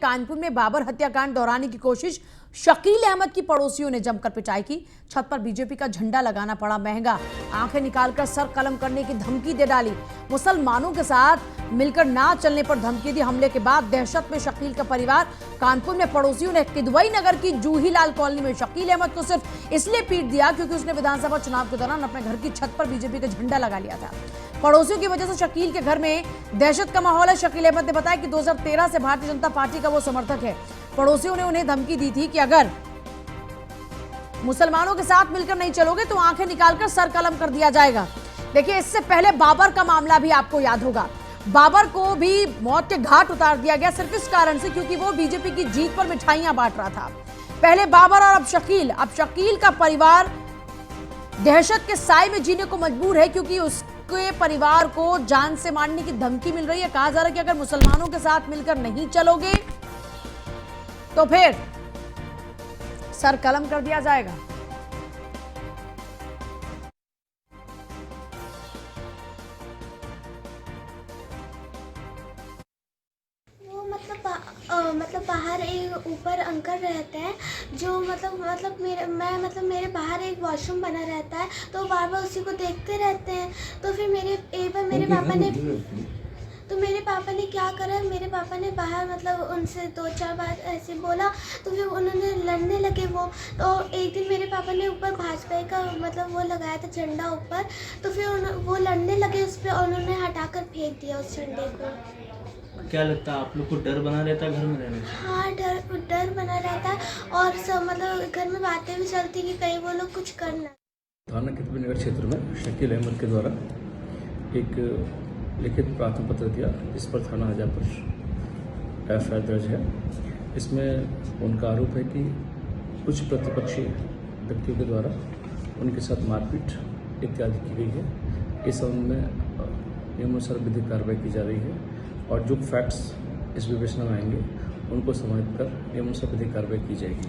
कानपुर में बाबर हत्याकांड दोहराने की कोशिश, शकील अहमद की पड़ोसियों ने जमकर पिटाई की। छत पर बीजेपी का झंडा लगाना पड़ा महंगा, आंखें निकालकर सर कलम करने की धमकी दे डाली। मुसलमानों के साथ मिलकर ना चलने पर धमकी दी। हमले के बाद दहशत में शकील का परिवार। कानपुर में पड़ोसियों ने किदवई नगर की जूहीलाल कॉलोनी में शकील अहमद को सिर्फ इसलिए पीट दिया क्योंकि उसने विधानसभा चुनाव के दौरान अपने घर की छत पर बीजेपी का झंडा लगा लिया था। पड़ोसियों की वजह से शकील के घर में दहशत का माहौल है। शकील अहमद ने बताया कि 2013 से भारतीय जनता पार्टी का वो समर्थक है। पड़ोसियों ने उन्हें धमकी दी थी कि अगर मुसलमानों के साथ मिलकर नहीं चलोगे तो आंखें निकालकर सर कलम कर दिया जाएगा। देखिए, इससे पहले बाबर का मामला भी आपको याद होगा। बाबर को भी मौत के घाट उतार दिया गया सिर्फ इस कारण से क्योंकि वो बीजेपी की जीत पर मिठाइयां बांट रहा था। पहले बाबर और अब शकील का परिवार दहशत के साए में जीने को मजबूर है क्योंकि उसके परिवार को जान से मारने की धमकी मिल रही है। कहा जा रहा है कि अगर मुसलमानों के साथ मिलकर नहीं चलोगे तो फिर सर कलम कर दिया जाएगा। मतलब बाहर एक ऊपर अंकल रहते हैं जो मेरे बाहर एक वॉशरूम बना रहता है, तो बार बार उसी को देखते रहते हैं। तो फिर मेरे पापा ने क्या करा, मेरे पापा ने बाहर उनसे 2-4 बार ऐसे बोला, तो फिर उन्होंने लड़ने लगे वो। तो एक दिन मेरे पापा ने ऊपर भाजपा का वो लगाया था झंडा ऊपर, तो फिर वो लड़ने लगे उस पर और उन्होंने हटाकर फेंक दिया उस झंडे को। क्या लगता है आप लोग को डर बना रहता है घर में रहने से? हाँ, डर बना रहता है और सब घर में बातें भी चलती कि कहीं वो लोग कुछ करना। थाना किदवई नगर क्षेत्र में शकील अहमद के द्वारा एक लिखित प्रार्थना पत्र दिया, इस पर थाना हाजापुर एफआईआर दर्ज है। इसमें उनका आरोप है कि कुछ प्रतिपक्षी व्यक्तियों के द्वारा उनके साथ मारपीट इत्यादि की गई है। इस संबंध में नियमानुसार विधिक कार्रवाई की जा रही है और जो फैक्ट्स इस विवेचना में आएंगे उनको समाहित कर नियमानुसार विधिक कार्रवाई की जाएगी।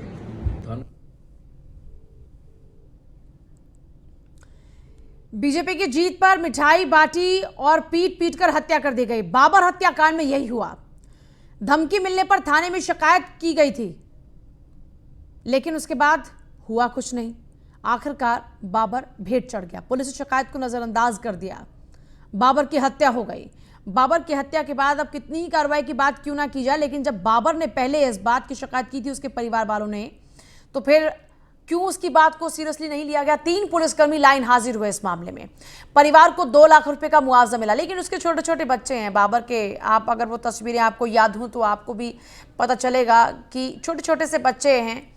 बीजेपी की जीत पर मिठाई बांटी और पीट कर हत्या कर दी गई। बाबर हत्याकांड में यही हुआ। धमकी मिलने पर थाने में शिकायत की गई थी, लेकिन उसके बाद हुआ कुछ नहीं। आखिरकार बाबर भेंट चढ़ गया। पुलिस ने शिकायत को नजरअंदाज कर दिया। बाबर की हत्या हो गई। बाबर की हत्या के बाद अब कितनी ही कार्रवाई की बात क्यों ना की जाए, लेकिन जब बाबर ने पहले इस बात की शिकायत की थी उसके परिवार वालों ने, तो फिर क्यों उसकी बात को सीरियसली नहीं लिया गया। 3 पुलिसकर्मी लाइन हाजिर हुए इस मामले में। परिवार को 2 लाख रुपए का मुआवजा मिला, लेकिन उसके छोटे छोटे बच्चे हैं बाबर के। आप अगर वो तस्वीरें आपको याद हो तो आपको भी पता चलेगा कि छोटे छोटे से बच्चे हैं।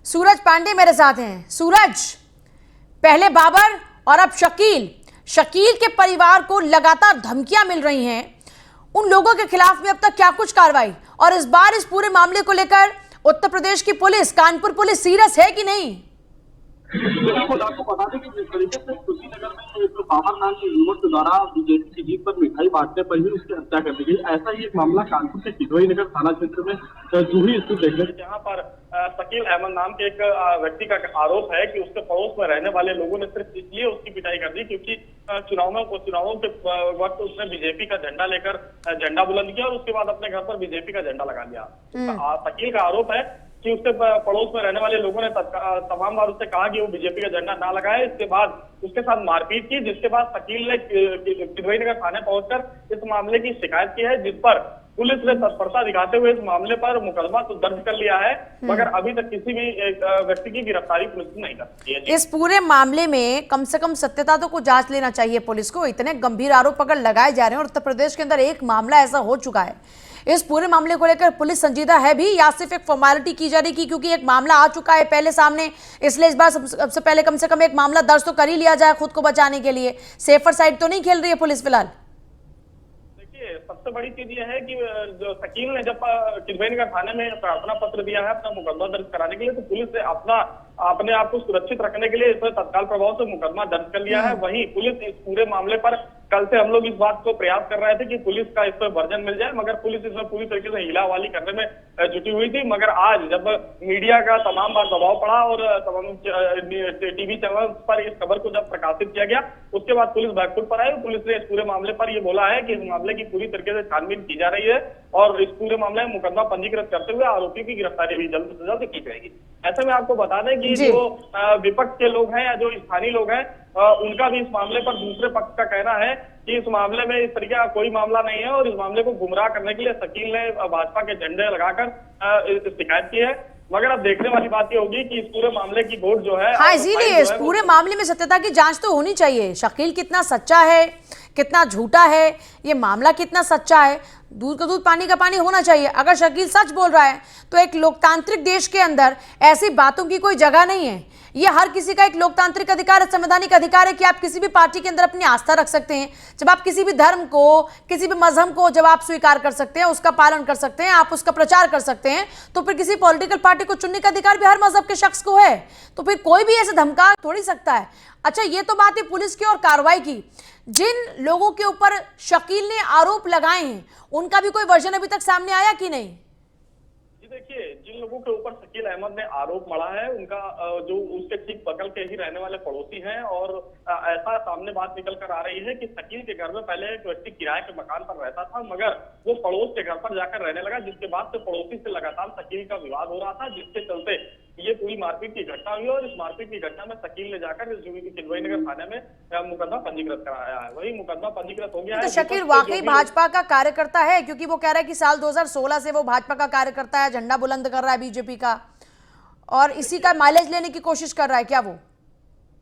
सूरज पांडे मेरे साथ हैं। सूरज, पहले बाबर और अब शकील के परिवार को लगातार धमकियां मिल रही हैं। उन लोगों के खिलाफ में अब तक क्या कुछ कार्रवाई, और इस बार इस पूरे मामले को लेकर उत्तर प्रदेश की पुलिस, कानपुर पुलिस सीरियस है कि नहीं? आपको बता दें कि जिस तरीके से कुशीनगर में एक बाबर नाम के युवक द्वारा बीजेपी की जीत पर मिठाई बांटने पर ही उसकी हत्या कर दी गई, ऐसा ही एक मामला कानपुर के किदवई नगर थाना क्षेत्र में जूही स्थित देखने को, जहाँ पर शकील अहमद नाम के एक व्यक्ति का आरोप है कि उसके पड़ोस में रहने वाले लोगों ने सिर्फ इसलिए उसकी पिटाई कर दी क्योंकि चुनावों के वक्त उसने बीजेपी का झंडा बुलंद किया और उसके बाद अपने घर पर बीजेपी का झंडा लगा लिया। शकील का आरोप है कि उसके पड़ोस में रहने वाले लोगों ने तमाम बार उससे कहा कि वो बीजेपी का झंडा ना लगाए। इसके बाद उसके साथ मारपीट की, जिसके बाद शकील ने किदवई नगर थाने पहुंचकर इस मामले की शिकायत की है, जिस पर पुलिस ने तत्परता दिखाते हुए इस मामले पर मुकदमा तो दर्ज कर लिया है, मगर अभी तक किसी भी व्यक्ति की गिरफ्तारी पुलिस ने नहीं कर सकी है। इस पूरे मामले में कम से कम सत्यता तो को जांच लेना चाहिए पुलिस को। इतने गंभीर आरोप अगर लगाए जा रहे हैं और उत्तर प्रदेश के अंदर एक मामला ऐसा हो चुका है, इस पूरे मामले को लेकर पुलिस संजीदा है भी या सिर्फ एक फॉर्मेलिटी की जा रही की क्योंकि एक मामला आ चुका है पहले सामने, इसलिए इस बार सबसे पहले कम से कम एक मामला दर्ज तो कर ही लिया जाए खुद को बचाने के लिए। सेफर साइड तो नहीं खेल रही है पुलिस फिलहाल? देखिए, सबसे बड़ी चीज ये है कि जो शकील ने जब किदवई नगर थाने में प्रार्थना पत्र दिया है अपना मुकदमा दर्ज कराने के लिए, तो पुलिस ने अपने आप को सुरक्षित रखने के लिए इसमें तत्काल प्रभाव से मुकदमा दर्ज कर लिया है। वहीं पुलिस इस पूरे मामले पर कल से हम लोग इस बात को प्रयास कर रहे थे कि पुलिस का इस पर वर्जन मिल जाए, मगर पुलिस इसमें पूरी तरीके से हिलावाली करने में जुटी हुई थी। मगर आज जब मीडिया का तमाम बार दबाव पड़ा और तमाम टीवी चैनल पर इस खबर को जब प्रकाशित किया गया, उसके बाद पुलिस बैकफुट पर आई। पुलिस ने इस पूरे मामले पर यह बोला है कि इस मामले की पूरी तरीके से छानबीन की जा रही है और इस पूरे मामले में मुकदमा पंजीकृत करते हुए आरोपियों की गिरफ्तारी भी जल्द से जल्द की जाएगी। ऐसे में आपको बता दें कि जो विपक्ष के लोग हैं या जो स्थानीय लोग हैं, उनका भी इस मामले पर दूसरे पक्ष का कहना है कि इस मामले में इस तरीके का कोई मामला नहीं है और इस मामले को गुमराह करने के लिए शकील ने भाजपा के झंडे लगाकर शिकायत की है। मगर अब देखने वाली बात ये होगी कि इस पूरे मामले की वोट जो है, हाँ, इसीलिए इस पूरे मामले में सत्यता की जांच तो होनी चाहिए। शकील कितना सच्चा है, कितना झूठा है, ये मामला कितना सच्चा है, दूध का दूध पानी का पानी होना चाहिए। अगर शकील सच बोल रहा है तो एक लोकतांत्रिक देश के अंदर ऐसी बातों की कोई जगह नहीं है। ये हर किसी का एक लोकतांत्रिक अधिकार है, संवैधानिक अधिकार है कि आप किसी भी पार्टी के अंदर अपनी आस्था रख सकते हैं। जब आप किसी भी धर्म को, किसी भी मजहब को जब आप स्वीकार कर सकते हैं, उसका पालन कर सकते हैं, आप उसका प्रचार कर सकते हैं, तो फिर किसी पॉलिटिकल पार्टी को चुनने का अधिकार भी हर मजहब के शख्स को है। तो फिर कोई भी ऐसे धमका थोड़ी सकता है। अच्छा, ये तो बात है पुलिस की और कार्रवाई की। जिन लोगों के ऊपर शकील ने आरोप लगाए हैं, उनका भी कोई वर्जन अभी तक सामने आया कि नहीं? देखिए, जिन लोगों के ऊपर शकील अहमद ने आरोप मढ़ा है, उनका जो उसके ठीक बगल के ही रहने वाले पड़ोसी हैं और ऐसा सामने बात निकल कर आ रही है कि शकील के घर में पहले एक व्यक्ति किराए के मकान पर रहता था, मगर वो पड़ोस के घर पर जाकर रहने लगा, जिसके बाद से पड़ोसी से लगातार शकील का विवाद हो रहा था, जिसके चलते ये पूरी मारपीट की घटना हुई और इस मारपीट की घटना में शकील ने जाकर किलवई नगर थाने में मुकदमा पंजीकृत कराया है। वही मुकदमा पंजीकृत हो गया है। तो शकील वाकई भाजपा का कार्यकर्ता है, क्योंकि वो कह रहा है कि साल 2016 से वो भाजपा का कार्यकर्ता है, झंडा बुलंद कर रहा है बीजेपी का, और इसी का माइलेज लेने की कोशिश कर रहा है क्या वो?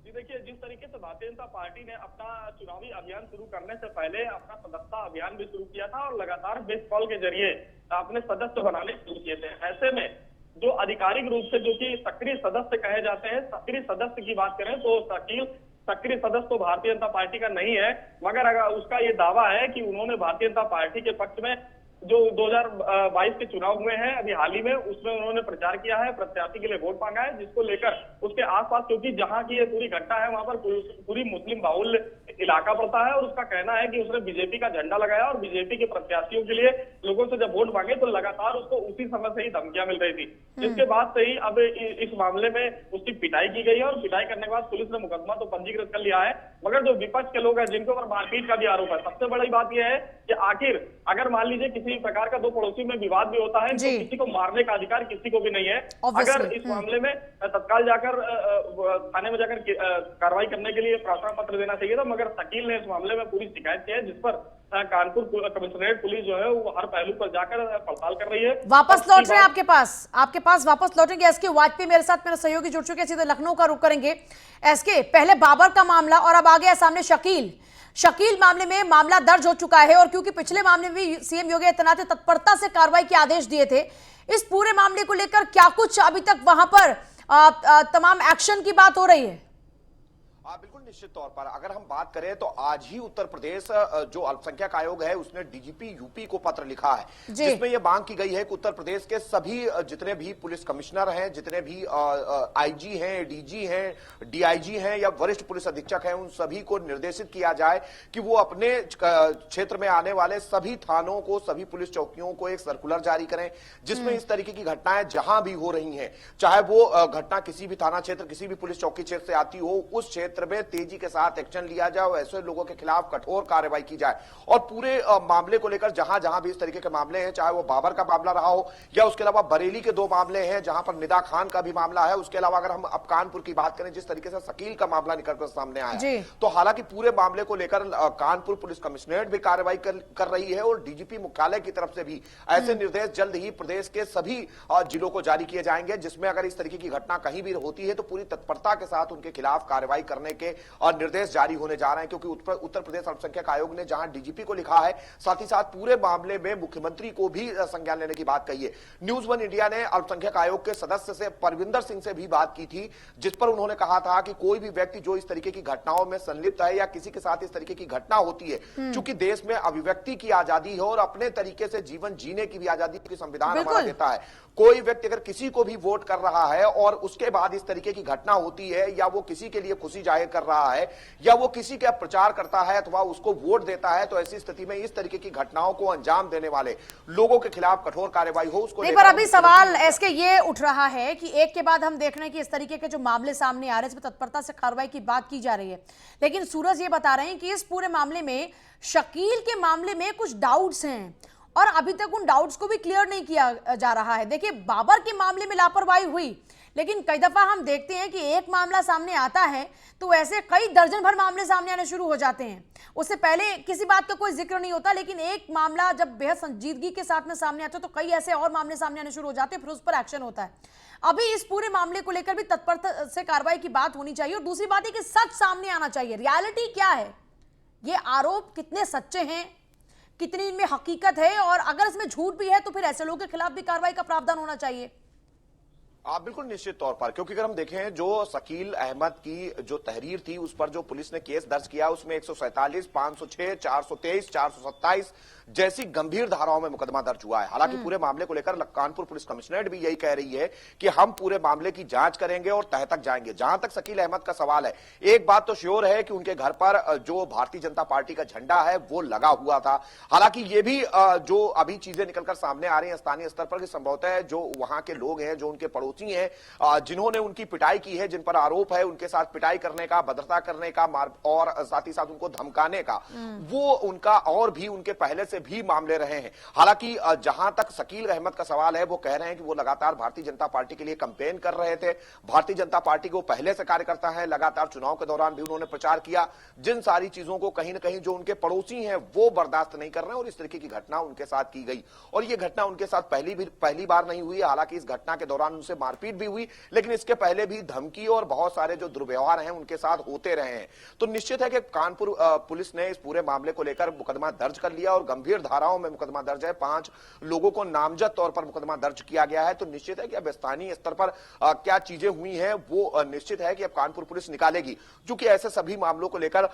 देखिए, जिस तरीके से भारतीय जनता पार्टी ने अपना चुनावी अभियान शुरू करने से पहले अपना सदस्यता अभियान भी शुरू किया था और लगातार बेस कॉल के जरिए अपने सदस्य बनाने शुरू किए थे। ऐसे में जो आधिकारिक रूप से जो कि सक्रिय सदस्य कहे जाते हैं, सक्रिय सदस्य की बात करें तो शकील सक्रिय सदस्य तो भारतीय जनता पार्टी का नहीं है, मगर अगर उसका ये दावा है कि उन्होंने भारतीय जनता पार्टी के पक्ष में जो 2022 के चुनाव हुए हैं अभी हाल ही में, उसमें उन्होंने प्रचार किया है, प्रत्याशी के लिए वोट मांगा है, जिसको लेकर उसके आसपास, क्योंकि जहां की ये पूरी घटना है वहां पर पूरी मुस्लिम बाहुल्य इलाका पड़ता है और उसका कहना है कि उसने बीजेपी का झंडा लगाया और बीजेपी के प्रत्याशियों के लिए लोगों से जब वोट मांगे तो लगातार उसको उसी समय से ही धमकियां मिल रही थी, जिसके बाद से ही अब इस मामले में उसकी पिटाई की गई है और पिटाई करने के बाद पुलिस ने मुकदमा तो पंजीकृत कर लिया है। मगर जो विपक्ष के लोग हैं जिनके ऊपर मारपीट का भी आरोप है, सबसे बड़ी बात यह है कि आखिर अगर मान लीजिए किसी प्रकार का दो पड़ोसी में विवाद भी होता है तो किसी को मारने का अधिकार किसी को भी नहीं है। अगर इस मामले में तत्काल जाकर थाने में जाकर कार्रवाई करने के लिए प्रार्थना पत्र देना चाहिए था, मगर शकील ने इस मामले में पूरी शिकायत की है, जिस पर कानपुर कमिश्नरेट पुलिस जो है वो हर पहलू पर जाकर पड़ताल कर रही है। वापस लौट रहे हैं आपके पास वापस लौटेंगे। एसके वाजपेयी मेरे साथ, मेरे सहयोगी जुड़ चुके हैं, सीधे लखनऊ का रुख करेंगे। एसके, पहले बाबर का मामला और अब आ गया सामने शकील मामले में मामला दर्ज हो चुका है, और क्योंकि पिछले मामले में भी सीएम योगी आदित्यनाथ ने तत्परता से कार्रवाई के आदेश दिए थे, इस पूरे मामले को लेकर क्या कुछ अभी तक वहां पर तमाम एक्शन की बात हो रही है? बिल्कुल निश्चित तौर पर अगर हम बात करें तो आज ही उत्तर प्रदेश जो अल्पसंख्यक आयोग है उसने डीजीपी यूपी को पत्र लिखा है, जिसमें यह मांग की गई है कि उत्तर प्रदेश के सभी जितने भी पुलिस कमिश्नर हैं, जितने भी आईजी हैं, डीजी हैं, डीआईजी हैं या वरिष्ठ पुलिस अधीक्षक हैं, उन सभी को निर्देशित किया जाए कि वो अपने क्षेत्र में आने वाले सभी थानों को, सभी पुलिस चौकियों को एक सर्कुलर जारी करें, जिसमें इस तरीके की घटनाएं जहां भी हो रही हैं, चाहे वो घटना किसी भी थाना क्षेत्र, किसी भी पुलिस चौकी क्षेत्र से आती हो, उस क्षेत्र में तेजी के साथ एक्शन लिया जाए और ऐसे लोगों के खिलाफ कठोर कार्रवाई की जाए। और पूरे मामले को लेकर जहां जहां भी इस तरीके के मामले हैं, चाहे वो बाबर का मामला रहा हो या उसके अलावा बरेली के 2 मामले हैं जहां पर निदा खान का भी मामला है, उसके अलावा अगर हम अब कानपुर की बात करें, जिस तरीके से शकील का मामला निकलकर सामने आया, तो हालांकि पूरे मामले को लेकर कानपुर पुलिस कमिश्नरेट भी कार्रवाई कर रही है और डीजीपी मुख्यालय की तरफ से भी ऐसे निर्देश जल्द ही प्रदेश के सभी जिलों को जारी किए जाएंगे, जिसमें अगर इस तरीके की घटना कहीं भी होती है तो पूरी तत्परता के साथ उनके खिलाफ कार्रवाई करने के और निर्देश जारी होने जा रहे हैं। क्योंकि उत्तर प्रदेश अल्पसंख्यक आयोग ने जहां डीजीपी को लिखा है, साथ ही साथ पूरे मामले में मुख्यमंत्री को भी संज्ञान लेने की बात कही है। न्यूज 1 इंडिया ने अल्पसंख्यक आयोग के सदस्य से परविंदर सिंह से भी बात की थी, जिस पर उन्होंने कहा था कि कोई भी व्यक्ति जो इस तरीके की घटनाओं में संलिप्त है या किसी के साथ इस तरीके की घटना होती है, चूंकि देश में अभिव्यक्ति की आजादी है और अपने तरीके से जीवन जीने की भी आजादी की संविधान हमारा देता है। कोई व्यक्ति अगर किसी को भी वोट कर रहा है और उसके बाद इस तरीके की घटना होती है या वो किसी के लिए खुशी जाहिर जाहिर कर रहा है या वो किसी का प्रचार करता है अथवा उसको वोट देता है, तो ऐसी स्थिति में इस तरीके की घटनाओं को अंजाम देने वाले लोगों के खिलाफ कठोर कार्रवाई हो। उसको नहीं, पर अभी सवाल ऐसे ये उठ रहा है कि एक के बाद हम देख रहे हैं कि इस तरीके के जो मामले सामने आ रहे हैं इसमें तत्परता से कार्रवाई की बात की जा रही है, लेकिन सूरज ये बता रहे हैं कि इस पूरे मामले में शकील के मामले में कुछ डाउट्स हैं और अभी तक उन डाउट्स को भी क्लियर नहीं किया जा रहा है। देखिए, बाबर के मामले में लापरवाही हुई, लेकिन कई दफा हम देखते हैं कि एक मामला सामने आता है तो ऐसे कई दर्जन भर मामले सामने आने शुरू हो जाते हैं। उससे पहले किसी बात का कोई जिक्र नहीं होता, लेकिन एक मामला जब बेहद संजीदगी के साथ में सामने आता है तो कई ऐसे और मामले सामने आने शुरू हो जाते हैं, फिर उस पर एक्शन होता है। अभी इस पूरे मामले को लेकर भी तत्परता से कार्रवाई की बात होनी चाहिए और दूसरी बात है कि सच सामने आना चाहिए। रियलिटी क्या है, ये आरोप कितने सच्चे हैं, कितनी इनमें हकीकत है, और अगर इसमें झूठ भी है तो फिर ऐसे लोगों के खिलाफ भी कार्रवाई का प्रावधान होना चाहिए। बिल्कुल निश्चित तौर पर, क्योंकि अगर हम देखें जो शकील अहमद की जो तहरीर थी उस पर जो पुलिस ने केस दर्ज किया उसमें 147, 506, 423, 427 जैसी गंभीर धाराओं में मुकदमा दर्ज हुआ है। हालांकि पूरे मामले को लेकर कानपुर पुलिस कमिश्नरेट भी यही कह रही है कि हम पूरे मामले की जांच करेंगे और तह तक जाएंगे। जहां तक शकील अहमद का सवाल है, एक बात तो श्योर है कि उनके घर पर जो भारतीय जनता पार्टी का झंडा है वो लगा हुआ था। हालांकि ये भी जो अभी चीजें निकलकर सामने आ रही है स्थानीय स्तर पर कि संभवतः जो वहां के लोग हैं, जो उनके पड़ोसी हैं, जिन्होंने उनकी पिटाई की है, जिन पर आरोप है, उनके साथ पिटाई करने का, भद्रता करने का और साथ ही साथ उनको धमकाने का, वो उनका और भी उनके पहले से भी मामले रहे हैं। हालांकि जहां तक शकील अहमद का सवाल है, वो कह रहे हैं कि वो लगातार भारतीय जनता पार्टी के लिए कैंपेन कर रहे थे। भारतीय जनता पार्टी को पहले से कार्यकर्ता है, लगातार चुनाव के दौरान भी उन्होंने प्रचार किया। जिन सारी चीजों को कहीं ना कहीं जो उनके पड़ोसी हैं वो बर्दाश्त नहीं कर रहे हैं और इस तरीके की घटना उनके साथ की गई। और ये घटना उनके साथ पहली बार नहीं हुई। हालांकि इस घटना के दौरान उनसे मारपीट भी हुई, लेकिन इसके पहले भी धमकी और बहुत सारे जो दुर्व्यवहार हैं उनके साथ होते रहे हैं। तो निश्चित है कि कानपुर पुलिस ने इस पूरे मामले को लेकर मुकदमा दर्ज कर लिया और गंभीर धाराओं में मुकदमा दर्ज है। 5 लोगों को नामजद तौर पर मुकदमा दर्ज किया गया है। तो निश्चित है कि अब स्थानीय स्तर पर क्या चीजें हुई हैं वो निश्चित है कि अब कानपुर पुलिस निकालेगी। क्योंकि ऐसे सभी मामलों को लेकर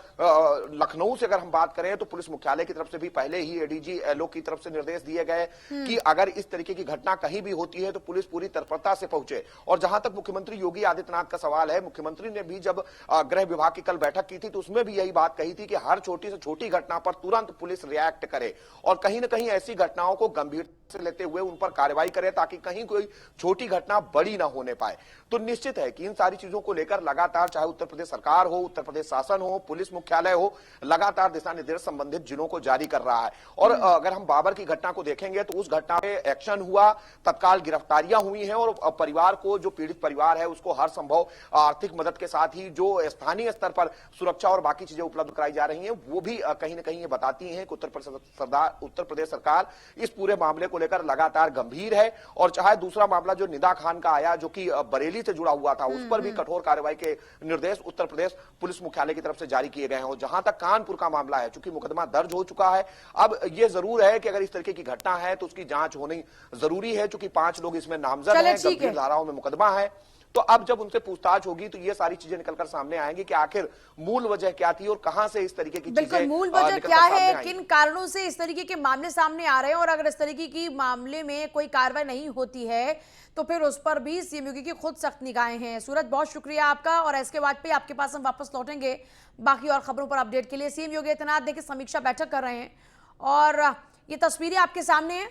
लखनऊ से अगर हम बात करें तो पुलिस मुख्यालय की तरफ से भी पहले ही एडीजी एलओ की तरफ से निर्देश दिए गए कि अगर इस तरीके की घटना कहीं भी होती है तो पुलिस पूरी तत्परता से पहुंचे। और जहां तक मुख्यमंत्री योगी आदित्यनाथ का सवाल है, मुख्यमंत्री ने भी जब गृह विभाग की कल बैठक की थी तो उसमें भी यही बात कही थी कि हर छोटी से छोटी घटना पर तुरंत पुलिस रिएक्ट करे और कहीं ना कहीं ऐसी घटनाओं को गंभीरता से लेते हुए उन पर कार्रवाई करे ताकि कहीं कोई छोटी घटना बड़ी ना होने पाए। तो निश्चित है कि इन सारी चीजों को लेकर लगातार चाहे उत्तर प्रदेश सरकार हो, उत्तर प्रदेश शासन हो, पुलिस मुख्यालय हो, लगातार दिशा निर्देश संबंधित जिलों को जारी कर रहा है। और अगर हम बाबर की घटना को देखेंगे तो उस घटना पे एक्शन हुआ, तत्काल गिरफ्तारियां हुई हैं और परिवार को, जो पीड़ित परिवार है उसको हर संभव आर्थिक मदद के साथ ही जो स्थानीय स्तर पर सुरक्षा और बाकी चीजें उपलब्ध कराई जा रही हैं वो भी कहीं ना कहीं ये बताती हैं कि उत्तर प्रदेश सरकार इस पूरे मामले को लेकर लगातार गंभीर है। और चाहे दूसरा मामला जो निदा खान का आया जो कि बरेली से जुड़ा हुआ था, उस पर भी कठोर कार्रवाई के निर्देश उत्तर प्रदेश पुलिस मुख्यालय की तरफ से जारी किए गए हैं। और जहां तक कानपुर का मामला है, चूंकि मुकदमा दर्ज हो चुका है, अब यह जरूर है कि अगर इस तरीके की घटना है तो उसकी जांच होनी जरूरी है। चूंकि 5 लोग इसमें नामजद हैं, गंभीर धाराओं में मुकदमा है, तो अब जब उनसे पूछताछ होगी तो ये सारी चीजें निकलकर सामने आएंगी कि आखिर मूल वजह क्या थी और कहां से इस तरीके की चीजें मूल वजह क्या है, किन कारणों से इस तरीके के मामले सामने आ रहे हैं। और अगर इस तरीके की मामले में कोई कार्रवाई नहीं होती है तो फिर उस पर भी सीएम योगी की खुद सख्त निगाहें हैं। सूरज, बहुत शुक्रिया आपका, और एसके वाजपेयी आपके पास हम वापस लौटेंगे बाकी और खबरों पर अपडेट के लिए। सीएम योगी आदित्यनाथ देखिए समीक्षा बैठक कर रहे हैं और ये तस्वीरें आपके सामने हैं।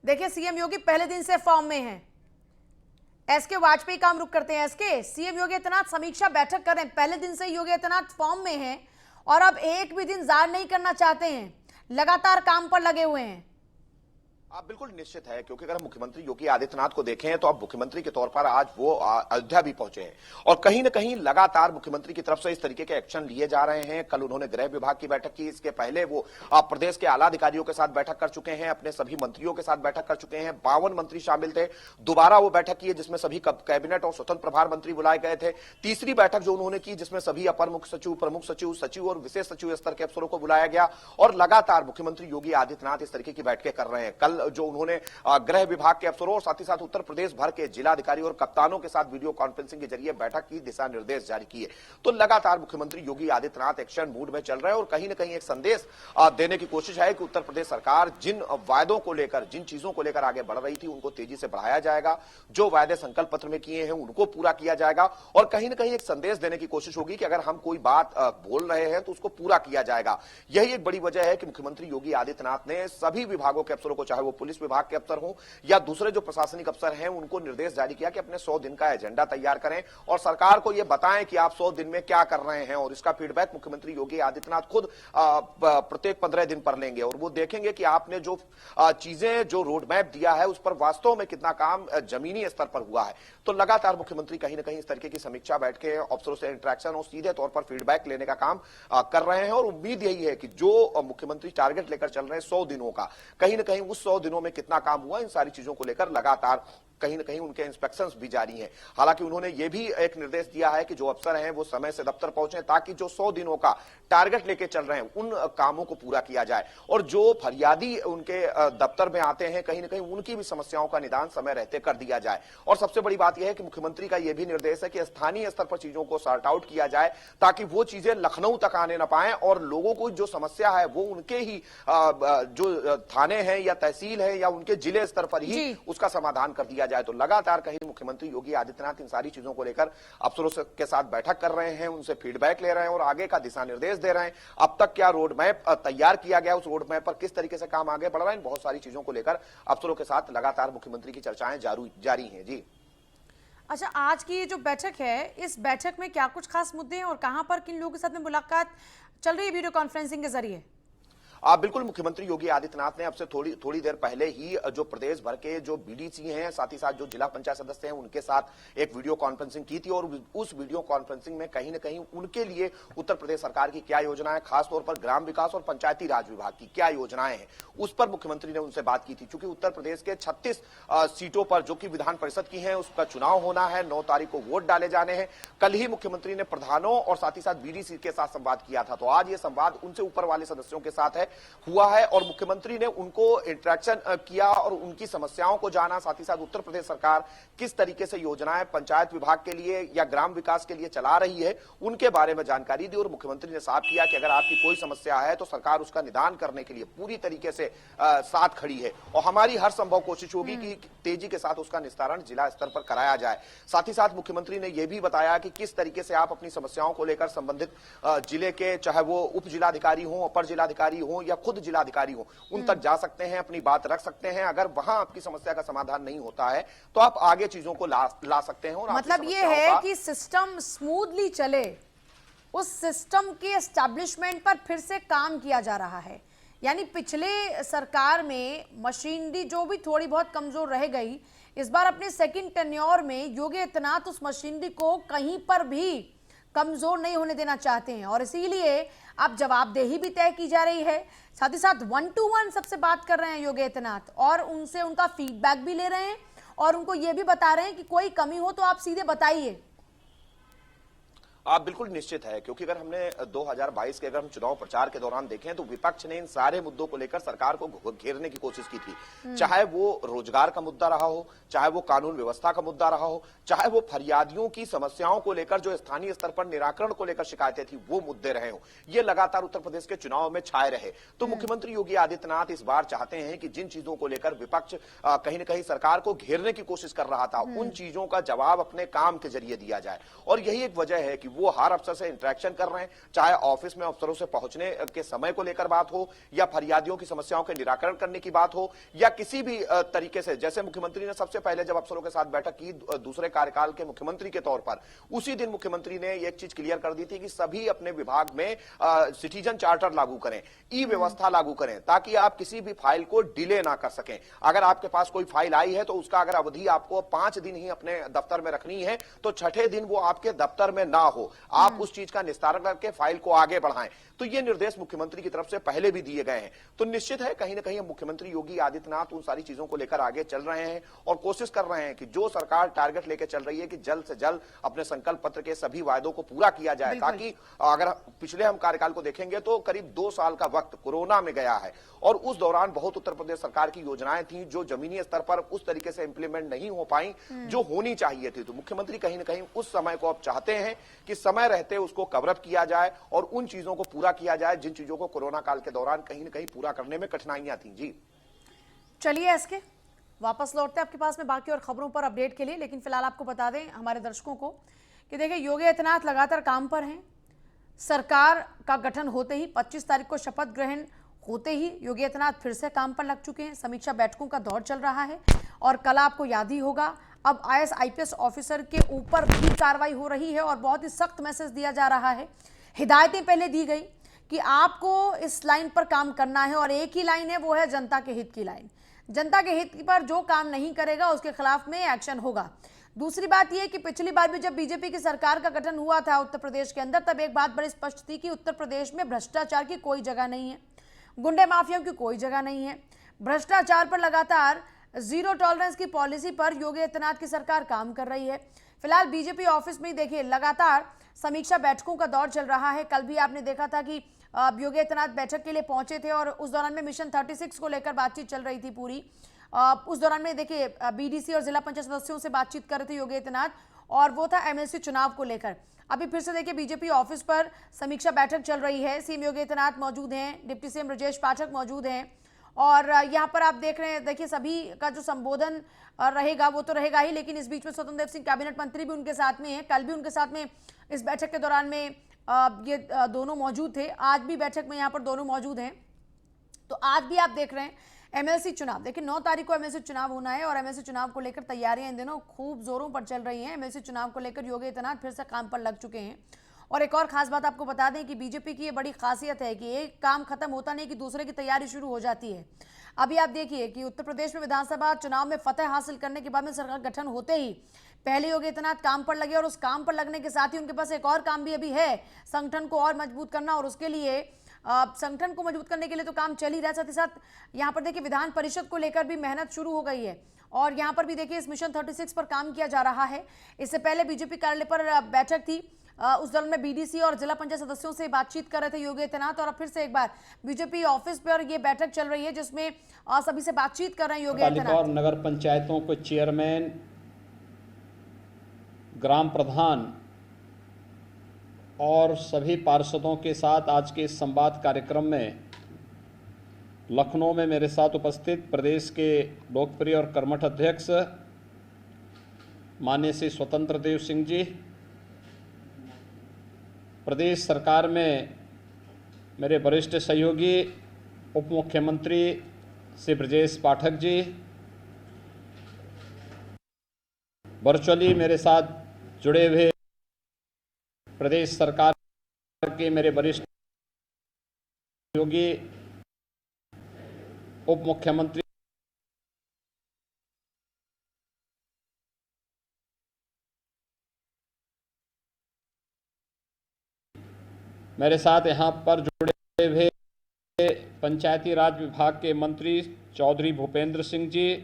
देखिए, सीएम योगी पहले दिन से फॉर्म में हैं। एसके वाजपेयी काम रुक करते हैं। एसके, सीएम योगी आदित्यनाथ समीक्षा बैठक कर रहे हैं, पहले दिन से योगी आदित्यनाथ फॉर्म में हैं और अब एक भी दिन ज़ाया नहीं करना चाहते हैं, लगातार काम पर लगे हुए हैं। बिल्कुल निश्चित है, क्योंकि अगर मुख्यमंत्री योगी आदित्यनाथ को देखें तो अब मुख्यमंत्री के तौर पर आज वो अयोध्या भी पहुंचे हैं और कहीं ना कहीं लगातार मुख्यमंत्री की तरफ से इस तरीके के एक्शन लिए जा रहे हैं। कल उन्होंने गृह विभाग की बैठक की, इसके पहले वो प्रदेश के आला अधिकारियों के साथ बैठक कर चुके हैं, अपने सभी मंत्रियों के साथ बैठक कर चुके हैं। 52 मंत्री शामिल थे। दोबारा वो बैठक की है जिसमें सभी कैबिनेट और स्वतंत्र प्रभार मंत्री बुलाए गए थे। तीसरी बैठक जो उन्होंने की जिसमें सभी अपर मुख्य सचिव, प्रमुख सचिव, सचिव और विशेष सचिव स्तर के अफसरों को बुलाया गया और लगातार मुख्यमंत्री योगी आदित्यनाथ इस तरीके की बैठकें कर रहे हैं। कल जो उन्होंने गृह विभाग के अफसरों और साथ ही साथ उत्तर प्रदेश भर के जिलाधिकारी और कप्तानों के साथ वीडियो कॉन्फ्रेंसिंग के जरिए बैठक की, दिशा निर्देश जारी किए। तो लगातार मुख्यमंत्री योगी आदित्यनाथ एक्शन मूड में चल रहे हैं और कहीं ना कहीं एक संदेश देने की कोशिश है कि उत्तर प्रदेश सरकार जिन वायदों को लेकर, जिन चीजों को लेकर आगे बढ़ रही थी, उनको तेजी से बढ़ाया जाएगा। जो वायदे संकल्प पत्र में किए हैं उनको पूरा किया जाएगा और कहीं ना कहीं एक संदेश देने की कोशिश होगी कि अगर हम कोई बात बोल रहे हैं तो उसको पूरा किया जाएगा। यही एक बड़ी वजह है कि मुख्यमंत्री योगी आदित्यनाथ ने सभी विभागों के अफसरों को, चाहे वो पुलिस विभाग के अफसर हों या दूसरे जो प्रशासनिक अफसर हैं, उनको निर्देश जारी किया कि अपने 100 दिन का एजेंडा तैयार करें और सरकार को यह बताएं कि आप 100 दिन में क्या कर रहे हैं। और इसका फीडबैक मुख्यमंत्री योगी आदित्यनाथ खुद प्रत्येक 15 दिन पर लेंगे और वो देखेंगे कि आपने जो चीजें, जो रोड मैप दिया है उस पर वास्तव में कितना काम जमीनी स्तर पर हुआ है। तो लगातार मुख्यमंत्री कहीं ना कहीं इस तरीके की समीक्षा बैठ के अफसरों से इंटरेक्शन और सीधे तौर पर फीडबैक लेने का काम कर रहे हैं और उम्मीद यही है कि जो मुख्यमंत्री टारगेट लेकर चल रहे हैं 100 दिनों का, कहीं ना कहीं उस 100 दिनों में कितना काम हुआ, इन सारी चीजों को लेकर लगातार कहीं ना कहीं उनके इंस्पेक्शंस भी जारी हैं। हालांकि उन्होंने यह भी एक निर्देश दिया है कि जो अफसर हैं वो समय से दफ्तर पहुंचे ताकि जो 100 दिनों का टारगेट लेके चल रहे हैं उन कामों को पूरा किया जाए और जो फरियादी उनके दफ्तर में आते हैं कहीं ना कहीं उनकी भी समस्याओं का निदान समय रहते कर दिया जाए। और सबसे बड़ी बात यह है कि मुख्यमंत्री का यह भी निर्देश है कि स्थानीय स्तर पर चीजों को सॉर्ट आउट किया जाए ताकि वो चीजें लखनऊ तक आने न पाए और लोगों को जो समस्या है वो उनके ही जो थाने हैं या तहसील है या उनके जिले स्तर पर ही उसका समाधान कर दिया जाए। तो लगातार कहीं मुख्यमंत्री योगी आदित्यनाथ इन सारी चीजों को लेकर अफसरों के साथ बैठक कर रहे हैं, उनसे फीडबैक ले रहे हैं और आगे का दिशा निर्देश दे रहे हैं। अब तक क्या रोड मैप तैयार किया गया, उस रोड मैप पर किस तरीके से काम आगे बढ़ रहा है, बहुत सारी चीजों को लेकर अफसरों के साथ लगातार मुख्यमंत्री की चर्चाएं जारी हैं। जी अच्छा, आज की ये जो बैठक है, इस बैठक में क्या कुछ खास मुद्दे हैं और कहां पर किन लोगों के साथ में मुलाकात चल रही है वीडियो कॉन्फ्रेंसिंग के जरिए? बिल्कुल, मुख्यमंत्री योगी आदित्यनाथ ने अब से थोड़ी देर पहले ही जो प्रदेश भर के जो बीडीसी हैं, साथ ही साथ जो जिला पंचायत सदस्य हैं, उनके साथ एक वीडियो कॉन्फ्रेंसिंग की थी और उस वीडियो कॉन्फ्रेंसिंग में कहीं ना कहीं उनके लिए उत्तर प्रदेश सरकार की क्या योजनाएं, खासतौर पर ग्राम विकास और पंचायती राज विभाग की क्या योजनाएं हैं, उस पर मुख्यमंत्री ने उनसे बात की थी। चूंकि उत्तर प्रदेश के 36 सीटों पर जो कि विधान परिषद की हैं उसका चुनाव होना है, 9 तारीख को वोट डाले जाने हैं। कल ही मुख्यमंत्री ने प्रधानों और साथ ही साथ बीडीसी के साथ संवाद किया था, तो आज ये संवाद उनसे ऊपर वाले सदस्यों के साथ हुआ है और मुख्यमंत्री ने उनको इंटरेक्शन किया और उनकी समस्याओं को जाना, साथ ही साथ उत्तर प्रदेश सरकार किस तरीके से योजनाएं पंचायत विभाग के लिए या ग्राम विकास के लिए चला रही है उनके बारे में जानकारी दी। और मुख्यमंत्री ने साफ किया कि अगर आपकी कोई समस्या है तो सरकार उसका निदान करने के लिए पूरी तरीके से साथ खड़ी है और हमारी हर संभव कोशिश होगी कि तेजी के साथ उसका निस्तारण जिला स्तर पर कराया जाए। साथ ही साथ मुख्यमंत्री ने यह भी बताया कि किस तरीके से आप अपनी समस्याओं को लेकर संबंधित जिले के, चाहे वो उप जिलाधिकारी हो, अपर जिलाधिकारी हो या खुद जिलाधिकारी हो, उन तक जा सकते हैं, अपनी बात रख सकते हैं। अगर वहां आपकी समस्या का समाधान नहीं होता है तो आप आगे चीजों को ला सकते हैं। और मतलब ये है कि सिस्टम स्मूथली चले, उस सिस्टम के एस्टैब्लिशमेंट पर फिर से काम किया जा रहा है। यानी पिछले सरकार में मशीनरी जो भी थोड़ी बहुत कमजोर रह गई, इस बार अपने सेकंड टेन्योर में योगी आदित्यनाथ उस मशीनरी को कहीं पर भी कमजोर नहीं होने देना चाहते हैं और इसीलिए अब जवाबदेही भी तय की जा रही है। साथ ही साथ 1-to-1 सबसे बात कर रहे हैं योगी आदित्यनाथ और उनसे उनका फीडबैक भी ले रहे हैं और उनको ये भी बता रहे हैं कि कोई कमी हो तो आप सीधे बताइए। बिल्कुल निश्चित है, क्योंकि अगर हमने 2022 के अगर हम चुनाव प्रचार के दौरान देखें तो विपक्ष ने इन सारे मुद्दों को लेकर सरकार को घेरने की कोशिश की थी। चाहे वो रोजगार का मुद्दा रहा हो, चाहे वो कानून व्यवस्था का मुद्दा रहा हो, चाहे वो फरियादियों की समस्याओं को लेकर जो स्थानीय स्तर पर निराकरण को लेकर शिकायतें थी वो मुद्दे रहे हो, ये लगातार उत्तर प्रदेश के चुनाव में छाए रहे। तो मुख्यमंत्री योगी आदित्यनाथ इस बार चाहते हैं कि जिन चीजों को लेकर विपक्ष कहीं ना कहीं सरकार को घेरने की कोशिश कर रहा था, उन चीजों का जवाब अपने काम के जरिए दिया जाए। और यही एक वजह है कि वो हर अफसर से इंटरेक्शन कर रहे हैं, चाहे ऑफिस में अफसरों से पहुंचने के समय को लेकर बात हो या फरियादियों की समस्याओं के निराकरण करने की बात हो या किसी भी तरीके से, जैसे मुख्यमंत्री ने सबसे पहले जब अफसरों के साथ बैठक की दूसरे कार्यकाल के मुख्यमंत्री के तौर पर, उसी दिन मुख्यमंत्री ने एक चीज क्लियर कर दी थी कि सभी अपने विभाग में सिटीजन चार्टर लागू करें, ई व्यवस्था लागू करें, ताकि आप किसी भी फाइल को डिले ना कर सकें। अगर आपके पास कोई फाइल आई है तो उसका अगर अवधि आपको 5 दिन ही अपने दफ्तर में रखनी है तो 6ठे दिन वो आपके दफ्तर में ना हो। हो, आप उस चीज का निस्तारण करके फाइल को आगे बढ़ाएं। तो ये निर्देश मुख्यमंत्री की तरफ से पहले भी दिए गए हैं। तो निश्चित है कहीं ना कहीं मुख्यमंत्री योगी आदित्यनाथ उन सारी चीजों को लेकर आगे चल रहे हैं और कोशिश कर रहे हैं कि जो सरकार टारगेट लेकर चल रही है कि जल्द से जल्द अपने संकल्प पत्र के सभी वायदों को पूरा किया जाए, ताकि अगर पिछले हम कार्यकाल को देखेंगे तो करीब 2 साल का वक्त कोरोना में गया है और उस दौरान बहुत उत्तर प्रदेश सरकार की योजनाएं थी जो जमीनी स्तर पर उस तरीके से इंप्लीमेंट नहीं हो पाई जो होनी चाहिए थी। तो मुख्यमंत्री कहीं ना कहीं उस समय को अब चाहते हैं कि समय रहते उसको कवर अप किया जाए और उन चीजों को पूरा किया जाए जिन चीजों को कोरोना काल के दौरान कहीं ना कहीं पूरा करने में कठिनाइयां थी। जी चलिए एसके, वापस लौटते हैं आपके पास में बाकी और खबरों पर अपडेट के लिए, लेकिन फिलहाल आपको बता दें हमारे दर्शकों को कि देखिए योगी आदित्यनाथ लगातार काम पर हैं। सरकार का गठन होते ही 25 तारीख को शपथ ग्रहण होते ही योगी आदित्यनाथ फिर से काम पर लग चुके हैं। समीक्षा बैठकों का दौर चल रहा है और कल आपको याद ही होगा अब IAS IPS ऑफिसर के ऊपर भी कार्रवाई हो रही है और बहुत ही सख्त मैसेज दिया जा रहा है। हिदायतें पहले दी गई कि आपको इस लाइन पर काम करना है और एक ही लाइन है, वो है जनता के हित की लाइन। जनता के हित पर जो काम नहीं करेगा उसके खिलाफ में एक्शन होगा। दूसरी बात यह कि पिछली बार भी जब बीजेपी की सरकार का गठन हुआ था उत्तर प्रदेश के अंदर, तब एक बात बड़ी स्पष्ट थी कि उत्तर प्रदेश में भ्रष्टाचार की कोई जगह नहीं है, गुंडे माफियाओं की कोई जगह नहीं है। भ्रष्टाचार पर लगातार जीरो टॉलरेंस की पॉलिसी पर योगी आदित्यनाथ की सरकार काम कर रही है। फिलहाल बीजेपी ऑफिस में देखिए लगातार समीक्षा बैठकों का दौर चल रहा है। कल भी आपने देखा था कि योगी आदित्यनाथ बैठक के लिए पहुंचे थे और उस दौरान में मिशन 36 को लेकर बातचीत चल रही थी पूरी। उस दौरान में देखिए बीडीसी और जिला पंचायत सदस्यों से बातचीत कर रहे थे योगी आदित्यनाथ, और वो था एमएलसी चुनाव को लेकर। अभी फिर से देखिए बीजेपी ऑफिस पर समीक्षा बैठक चल रही है। सीएम योगी आदित्यनाथ मौजूद हैं, डिप्टी सीएम ब्रजेश पाठक मौजूद हैं और यहाँ पर आप देख रहे हैं, देखिए सभी का जो संबोधन रहेगा वो तो रहेगा ही, लेकिन इस बीच में स्वतंत्र देव सिंह कैबिनेट मंत्री भी उनके साथ में है। कल भी उनके साथ में इस बैठक के दौरान में ये दोनों मौजूद थे, आज भी बैठक में यहाँ पर दोनों मौजूद हैं। तो आज भी आप देख रहे हैं एमएलसी चुनाव, देखिए 9 तारीख को एमएलसी चुनाव होना है और एमएलसी चुनाव को लेकर तैयारियां इन दिनों खूब जोरों पर चल रही हैं। एमएलसी चुनाव को लेकर योगी आदित्यनाथ फिर से काम पर लग चुके हैं। और एक और खास बात आपको बता दें कि बीजेपी की ये बड़ी खासियत है कि एक काम खत्म होता नहीं कि दूसरे की तैयारी शुरू हो जाती है। अभी आप देखिए कि उत्तर प्रदेश में विधानसभा चुनाव में फतेह हासिल करने के बाद में सरकार गठन होते ही पहले योगी आदित्यनाथ काम पर लगे और उस काम पर लगने के साथ ही उनके पास एक और काम भी अभी है, संगठन को और मजबूत करना। और उसके लिए संगठन को मजबूत करने के लिए तो काम चल ही रहा है, साथ ही साथ यहाँ पर देखिए विधान परिषद को लेकर भी मेहनत शुरू हो गई है और यहाँ पर भी देखिए इस मिशन 36 पर काम किया जा रहा है। इससे पहले बीजेपी कार्यालय पर बैठक थी, उस दौरान में बीडीसी और जिला पंचायत सदस्यों से बातचीत कर रहे थे योगी आदित्यनाथ, और अब फिर से एक बार बीजेपी ऑफिस पर ये बैठक चल रही है जिसमें सभी से बातचीत कर रहे हैं योगी आदित्यनाथ। और नगर पंचायतों को चेयरमैन, ग्राम प्रधान और सभी पार्षदों के साथ आज के इस संवाद कार्यक्रम में लखनऊ में मेरे साथ उपस्थित प्रदेश के लोकप्रिय और कर्मठ अध्यक्ष माननीय श्री स्वतंत्र देव सिंह जी, प्रदेश सरकार में मेरे वरिष्ठ सहयोगी उप मुख्यमंत्री श्री ब्रजेश पाठक जी, वर्चुअली मेरे साथ जुड़े हुए प्रदेश सरकार के मेरे वरिष्ठ सहयोगी उप मुख्यमंत्री मेरे साथ यहाँ पर जुड़े हुए पंचायती राज विभाग के मंत्री चौधरी भूपेंद्र सिंह जी,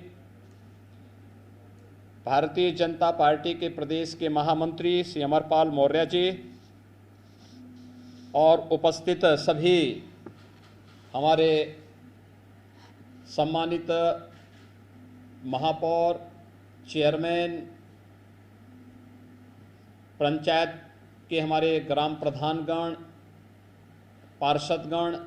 भारतीय जनता पार्टी के प्रदेश के महामंत्री श्री अमरपाल मौर्य जी और उपस्थित सभी हमारे सम्मानित महापौर, चेयरमैन, पंचायत के हमारे ग्राम प्रधानगण, पार्षदगण,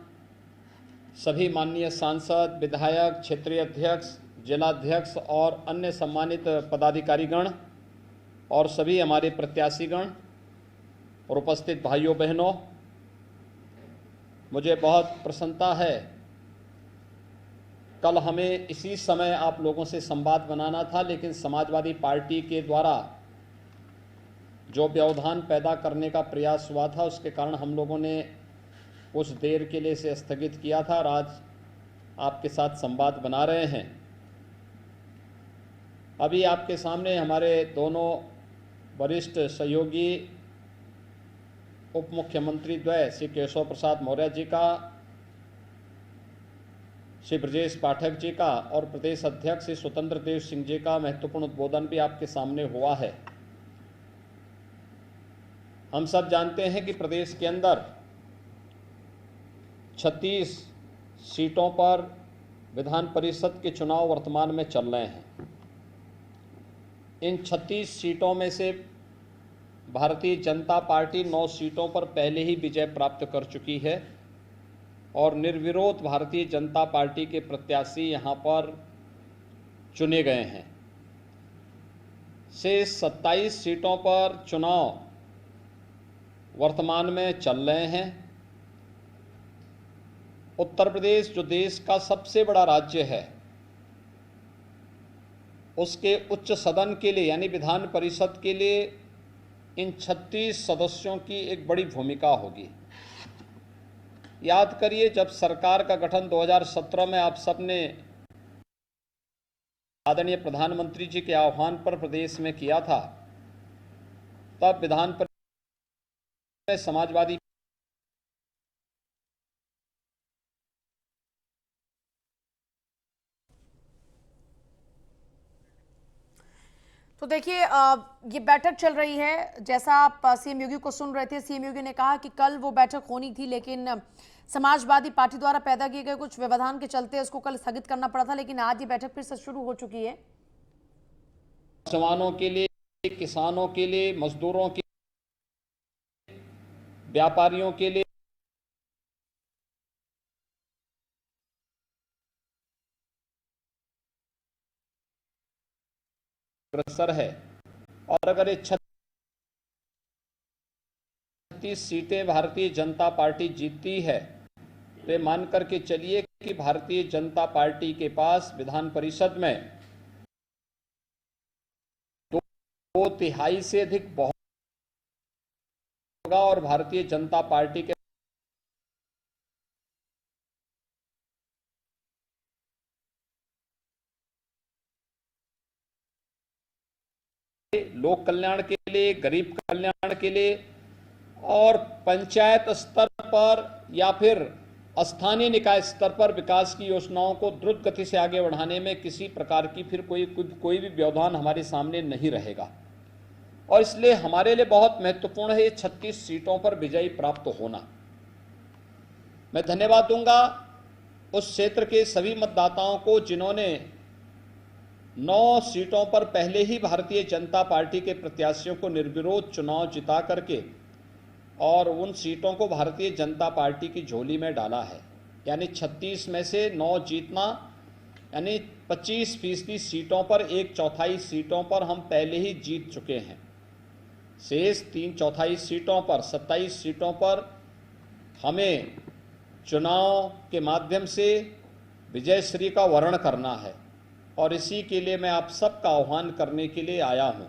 सभी माननीय सांसद, विधायक, क्षेत्रीय अध्यक्ष, जिलाध्यक्ष और अन्य सम्मानित पदाधिकारीगण और सभी हमारे प्रत्याशीगण और उपस्थित भाइयों बहनों, मुझे बहुत प्रसन्नता है। कल हमें इसी समय आप लोगों से संवाद बनाना था, लेकिन समाजवादी पार्टी के द्वारा जो व्यवधान पैदा करने का प्रयास हुआ था उसके कारण हम लोगों ने कुछ देर के लिए इसे स्थगित किया था और आज आपके साथ संवाद बना रहे हैं। अभी आपके सामने हमारे दोनों वरिष्ठ सहयोगी उप मुख्यमंत्री द्वय श्री केशव प्रसाद मौर्य जी का, श्री ब्रजेश पाठक जी का और प्रदेश अध्यक्ष श्री स्वतंत्र देव सिंह जी का महत्वपूर्ण उद्बोधन भी आपके सामने हुआ है। हम सब जानते हैं कि प्रदेश के अंदर 36 सीटों पर विधान परिषद के चुनाव वर्तमान में चल रहे हैं। इन 36 सीटों में से भारतीय जनता पार्टी 9 सीटों पर पहले ही विजय प्राप्त कर चुकी है और निर्विरोध भारतीय जनता पार्टी के प्रत्याशी यहां पर चुने गए हैं। शेष 27 सीटों पर चुनाव वर्तमान में चल रहे हैं। उत्तर प्रदेश जो देश का सबसे बड़ा राज्य है, उसके उच्च सदन के लिए यानी विधान परिषद के लिए इन 36 सदस्यों की एक बड़ी भूमिका होगी। याद करिए, जब सरकार का गठन 2017 में आप सबने आदरणीय प्रधानमंत्री जी के आह्वान पर प्रदेश में किया था, तब विधान परिषद में समाजवादी तो देखिए ये बैठक चल रही है। जैसा आप सीएम योगी को सुन रहे थे, सीएम योगी ने कहा कि कल वो बैठक होनी थी, लेकिन समाजवादी पार्टी द्वारा पैदा किए गए कुछ व्यवधान के चलते उसको कल स्थगित करना पड़ा था, लेकिन आज ये बैठक फिर से शुरू हो चुकी है। जवानों के लिए, किसानों के लिए, मजदूरों के लिए, व्यापारियों के लिए अग्रसर है। और अगर ये 36 सीटें भारतीय जनता पार्टी जीतती है तो ये मान करके चलिए कि भारतीय जनता पार्टी के पास विधान परिषद में 2/3 से अधिक बहुमत होगा और भारतीय जनता पार्टी के लोक कल्याण के लिए, गरीब कल्याण के लिए और पंचायत स्तर पर या फिर स्थानीय निकाय स्तर पर विकास की योजनाओं को द्रुत गति से आगे बढ़ाने में किसी प्रकार की फिर कोई भी व्यवधान हमारे सामने नहीं रहेगा। और इसलिए हमारे लिए बहुत महत्वपूर्ण है ये 36 सीटों पर विजयी प्राप्त होना। मैं धन्यवाद दूंगा उस क्षेत्र के सभी मतदाताओं को जिन्होंने 9 सीटों पर पहले ही भारतीय जनता पार्टी के प्रत्याशियों को निर्विरोध चुनाव जिता करके और उन सीटों को भारतीय जनता पार्टी की झोली में डाला है। यानी 36 में से 9 जीतना, यानी 25% सीटों पर 1/4 सीटों पर हम पहले ही जीत चुके हैं। शेष 3/4 सीटों पर, 27 सीटों पर हमें चुनाव के माध्यम से विजयश्री का वर्ण करना है और इसी के लिए मैं आप सबका आह्वान करने के लिए आया हूं।